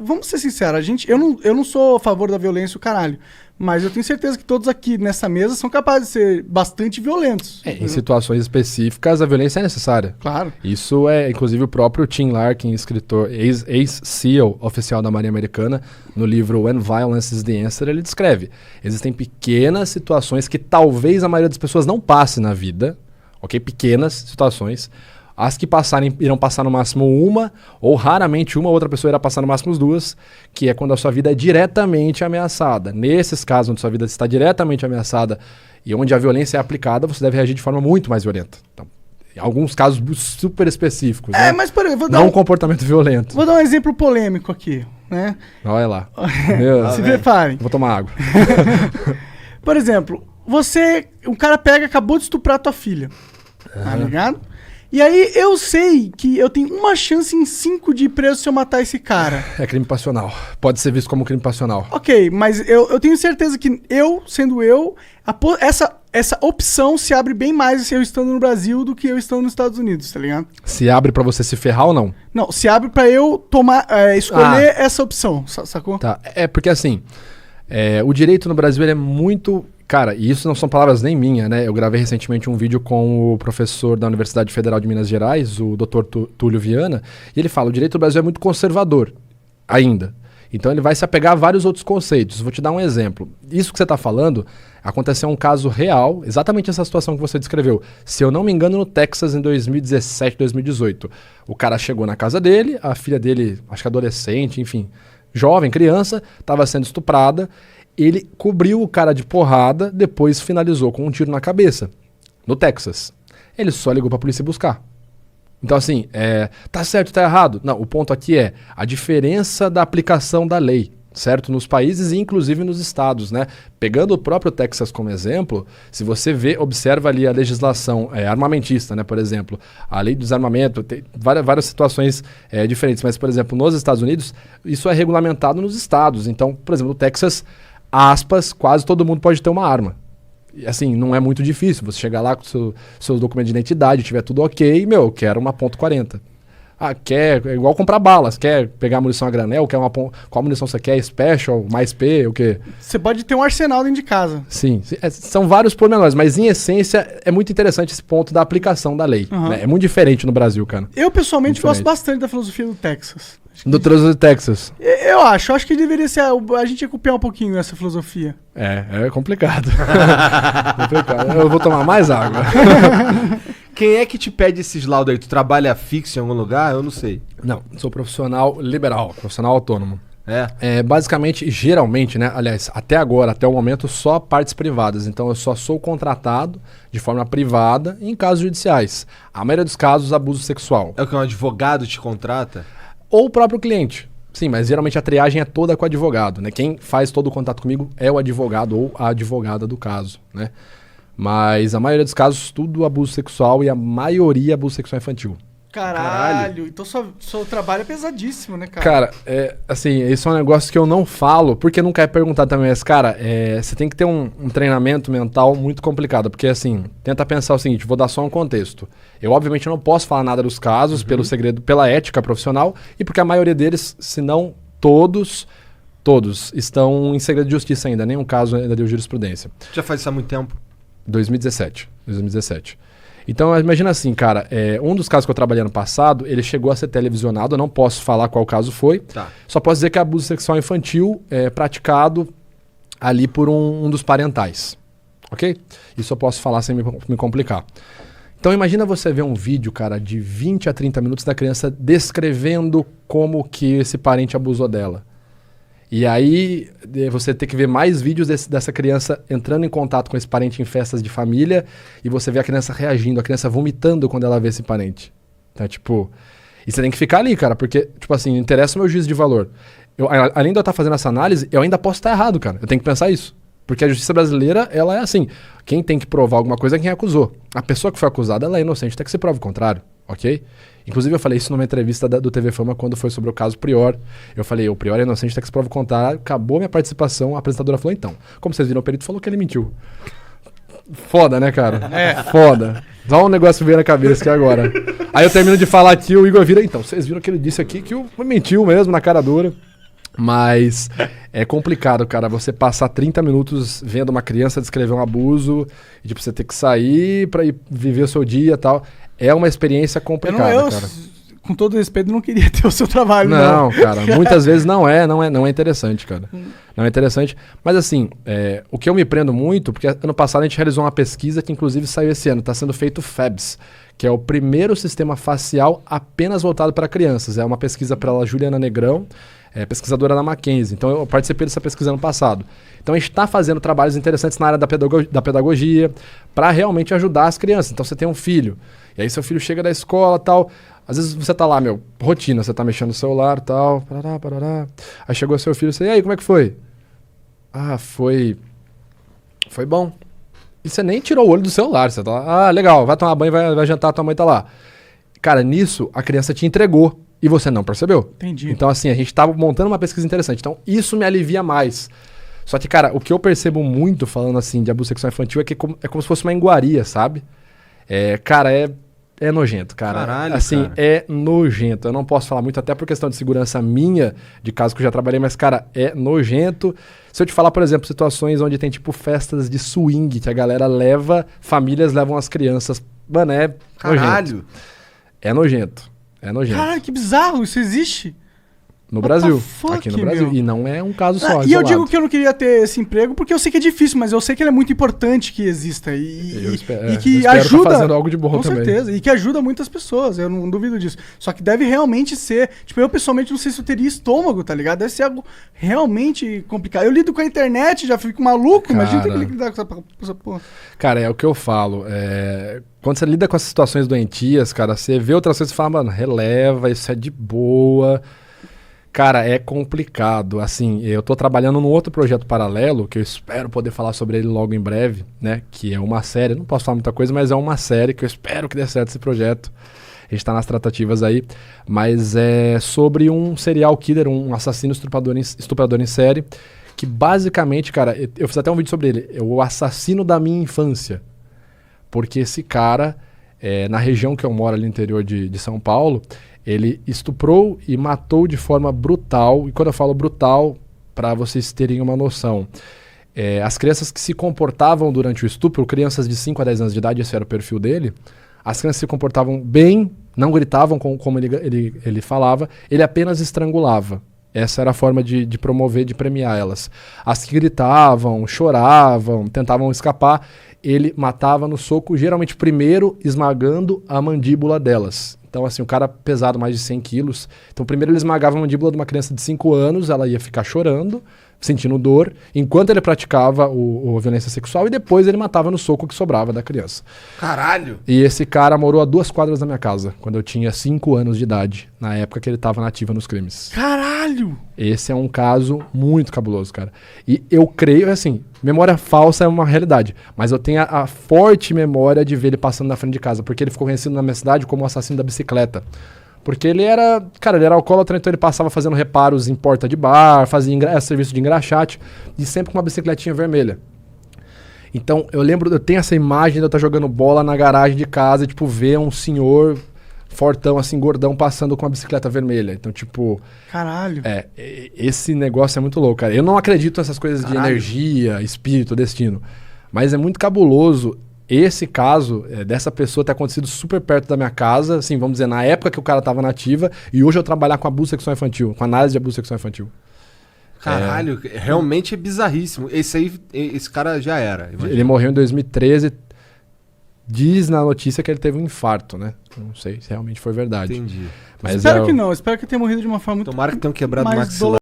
vamos ser sinceros, eu não sou a favor da violência, o caralho. Mas eu tenho certeza que todos aqui nessa mesa são capazes de ser bastante violentos. Em situações específicas, a violência é necessária. Claro. Isso é, inclusive, o próprio Tim Larkin, escritor, ex-SEAL oficial da Marinha Americana, no livro When Violence is the Answer, ele descreve. Existem pequenas situações que talvez a maioria das pessoas não passe na vida, ok? Pequenas situações. As que passarem irão passar no máximo uma, ou raramente uma outra pessoa irá passar no máximo duas, que é quando a sua vida é diretamente ameaçada. Nesses casos onde sua vida está diretamente ameaçada e onde a violência é aplicada, você deve reagir de forma muito mais violenta. Então, em alguns casos super específicos, né? Mas por exemplo, não um comportamento violento. Vou dar um exemplo polêmico aqui, né? Olha lá. Se preparem. Vou tomar água. Por exemplo, um cara acabou de estuprar tua filha, tá ligado? E aí eu sei que eu tenho uma chance em 5 de ir preso se eu matar esse cara. É crime passional. Pode ser visto como crime passional. Ok, mas eu tenho certeza que essa opção se abre bem mais eu estando no Brasil do que eu estando nos Estados Unidos, tá ligado? Se abre pra você se ferrar ou não? Não, se abre pra eu escolher essa opção, sacou? Tá, porque assim, o direito no Brasil ele é muito... Cara, e isso não são palavras nem minhas, né? Eu gravei recentemente um vídeo com o professor da Universidade Federal de Minas Gerais, o Dr. Túlio Viana, e ele fala, o direito do Brasil é muito conservador, ainda. Então ele vai se apegar a vários outros conceitos. Vou te dar um exemplo. Isso que você está falando, aconteceu um caso real, exatamente essa situação que você descreveu. Se eu não me engano, no Texas, em 2017, 2018. O cara chegou na casa dele, a filha dele, acho que adolescente, enfim, jovem, criança, estava sendo estuprada. Ele cobriu o cara de porrada, depois finalizou com um tiro na cabeça, no Texas. Ele só ligou pra polícia buscar. Então assim, tá certo, tá errado? Não, o ponto aqui é a diferença da aplicação da lei, certo? Nos países e inclusive nos estados, né? Pegando o próprio Texas como exemplo, se você observa ali a legislação armamentista, né? Por exemplo, a lei do desarmamento, tem várias situações diferentes, mas por exemplo, nos Estados Unidos, isso é regulamentado nos estados. Então, por exemplo, no Texas... aspas, quase todo mundo pode ter uma arma. E assim, não é muito difícil. Você chegar lá com seus documentos de identidade, tiver tudo ok, eu quero uma .40. É igual comprar balas. Quer pegar munição a granel? Qual munição você quer? Special? Mais P? O quê? Você pode ter um arsenal dentro de casa. Sim. São vários pormenores, mas em essência é muito interessante esse ponto da aplicação da lei. Uhum. Né? É muito diferente no Brasil, cara. Eu, pessoalmente, gosto bastante da filosofia do Texas. Do trânsito de Texas. Eu acho que deveria ser... A gente ia copiar um pouquinho essa filosofia. É complicado. Eu vou tomar mais água. Quem é que te pede esses laudos aí? Tu trabalha fixo em algum lugar? Eu não sei. Não, sou profissional liberal, profissional autônomo. Basicamente, geralmente, né? Aliás, até agora, até o momento, só partes privadas. Então, eu só sou contratado de forma privada em casos judiciais. A maioria dos casos, abuso sexual. É o que um advogado te contrata? Ou o próprio cliente. Sim, mas geralmente a triagem é toda com o advogado, né? Quem faz todo o contato comigo é o advogado ou a advogada do caso, né? Mas a maioria dos casos, tudo abuso sexual e a maioria abuso sexual infantil. Caralho. Então seu trabalho é pesadíssimo, né, cara? Cara, assim, isso é um negócio que eu não falo, porque nunca é perguntado também, mas, cara, você tem que ter um treinamento mental muito complicado, porque, assim, tenta pensar o seguinte, vou dar só um contexto. Eu, obviamente, não posso falar nada dos casos, pelo segredo, pela ética profissional, e porque a maioria deles, se não todos estão em segredo de justiça ainda, nenhum caso ainda deu jurisprudência. Já faz isso há muito tempo? 2017. Então, imagina assim, cara, um dos casos que eu trabalhei ano passado, ele chegou a ser televisionado, eu não posso falar qual caso foi, só posso dizer que é abuso sexual infantil praticado ali por um dos parentais, ok? Isso eu posso falar sem me complicar. Então, imagina você ver um vídeo, cara, de 20 a 30 minutos da criança descrevendo como que esse parente abusou dela. E aí você tem que ver mais vídeos dessa criança entrando em contato com esse parente em festas de família e você vê a criança reagindo, a criança vomitando quando ela vê esse parente. Então, e você tem que ficar ali, cara, porque, assim, interessa o meu juízo de valor. Além de eu estar fazendo essa análise, eu ainda posso estar errado, cara. Eu tenho que pensar isso. Porque a justiça brasileira, ela é assim, quem tem que provar alguma coisa é quem acusou. A pessoa que foi acusada, ela é inocente, até que se prove o contrário, ok? Inclusive eu falei isso numa entrevista do TV Fama quando foi sobre o caso Prior. Eu falei, o Prior é inocente, até que se prove o contrário, acabou minha participação, a apresentadora falou, então, como vocês viram, o perito falou que ele mentiu. Foda, né, cara? Foda. Só um negócio veio na cabeça aqui agora. Aí eu termino de falar aqui, o Igor vira, então, vocês viram que ele disse aqui que mentiu mesmo, na cara dura. Mas é complicado, cara, você passar 30 minutos vendo uma criança descrever um abuso, e tipo, você ter que sair pra ir viver o seu dia e tal. É uma experiência complicada, cara. Com todo respeito, não queria ter o seu trabalho, não. Não, cara, muitas vezes não é interessante, cara. Não é interessante. Mas assim, o que eu me prendo muito, porque ano passado a gente realizou uma pesquisa que inclusive saiu esse ano, está sendo feito o FABS, que é o primeiro sistema facial apenas voltado para crianças. É uma pesquisa pela Juliana Negrão, pesquisadora da Mackenzie. Então eu participei dessa pesquisa ano passado. Então a gente está fazendo trabalhos interessantes na área da pedagogia para realmente ajudar as crianças. Então você tem um filho, e aí seu filho chega da escola e tal. Às vezes você tá lá, rotina, você tá mexendo no celular e tal, parará. Aí chegou seu filho e você, e aí, como é que foi? Ah, foi bom. E você nem tirou o olho do celular, você tá lá, legal, vai tomar banho, vai jantar, tua mãe tá lá. Cara, nisso, a criança te entregou e você não percebeu. Entendi. Então, assim, a gente tava montando uma pesquisa interessante. Então, isso me alivia mais. Só que, cara, o que eu percebo muito falando, assim, de abuso sexual infantil é que é como se fosse uma iguaria, sabe? Cara, é nojento, cara. Caralho, assim, cara. é nojento. Eu não posso falar muito, até por questão de segurança minha, de caso que eu já trabalhei, mas, cara, é nojento. Se eu te falar, por exemplo, situações onde tem, tipo, festas de swing, que a galera famílias levam as crianças. Mano, é Caralho. nojento. É nojento. É nojento. Caralho, que bizarro, isso existe? No What Brasil. the fuck, Aqui no Brasil. meu? E não é um caso só, E eu isolado. digo que eu não queria ter esse emprego porque eu sei que é difícil, mas eu sei que ele é muito importante que exista. Eu espero, e que eu espero ajuda. tá fazendo algo de bom com também. certeza. E que ajuda muitas pessoas, eu não duvido disso. Só que deve realmente ser. Tipo, eu pessoalmente não sei se eu teria estômago, tá ligado? Deve ser algo realmente complicado. Eu lido com a internet, já fico maluco, imagina ter que lidar com essa porra. Cara, é o que eu falo. Quando você lida com as situações doentias, cara, você vê outras coisas e fala, mano, releva, isso é de boa. Cara, é complicado. Assim, eu tô trabalhando num outro projeto paralelo, que eu espero poder falar sobre ele logo em breve, né? Que é uma série, não posso falar muita coisa, mas é uma série que eu espero que dê certo esse projeto. A gente tá nas tratativas aí. Mas é sobre um serial killer, um assassino estuprador em série, que basicamente, cara, eu fiz até um vídeo sobre ele, é o assassino da minha infância. Porque esse cara, na região que eu moro ali no interior de São Paulo, ele estuprou e matou de forma brutal. E quando eu falo brutal, para vocês terem uma noção, as crianças que se comportavam durante o estupro, crianças de 5 a 10 anos de idade, esse era o perfil dele, as crianças se comportavam bem, não gritavam como ele falava, ele apenas estrangulava. Essa era a forma de promover, de premiar elas. As que gritavam, choravam, tentavam escapar, ele matava no soco, geralmente primeiro esmagando a mandíbula delas. Então, assim, o cara pesado mais de 100 quilos. Então, primeiro ele esmagava a mandíbula de uma criança de 5 anos, ela ia ficar chorando, sentindo dor, enquanto ele praticava a violência sexual, e depois ele matava no soco que sobrava da criança. Caralho! E esse cara morou a 2 quadras da minha casa, quando eu tinha 5 anos de idade, na época que ele estava na ativa nos crimes. Caralho! Esse é um caso muito cabuloso, cara. E eu creio, assim, memória falsa é uma realidade, mas eu tenho a forte memória de ver ele passando na frente de casa, porque ele ficou conhecido na minha cidade como o assassino da bicicleta. Porque ele era alcoólatra, então ele passava fazendo reparos em porta de bar, fazia serviço de engraxate, e sempre com uma bicicletinha vermelha. Então, eu tenho essa imagem de eu estar jogando bola na garagem de casa e, tipo, ver um senhor fortão, assim, gordão, passando com uma bicicleta vermelha. Então, tipo... Caralho. Esse negócio é muito louco, cara. Eu não acredito nessas coisas de energia, espírito, destino. Mas é muito cabuloso esse caso dessa pessoa ter acontecido super perto da minha casa, assim, vamos dizer, na época que o cara estava na ativa, e hoje eu trabalhar com abuso sexual infantil, com análise de abuso sexual infantil. Caralho, realmente é bizarríssimo. Esse cara já era. Imagina. Ele morreu em 2013. Diz na notícia que ele teve um infarto, né? Não sei se realmente foi verdade. Entendi. Mas Espero que não. Espero que tenha morrido de uma forma muito Tomara que tenham quebrado o mais maxilar.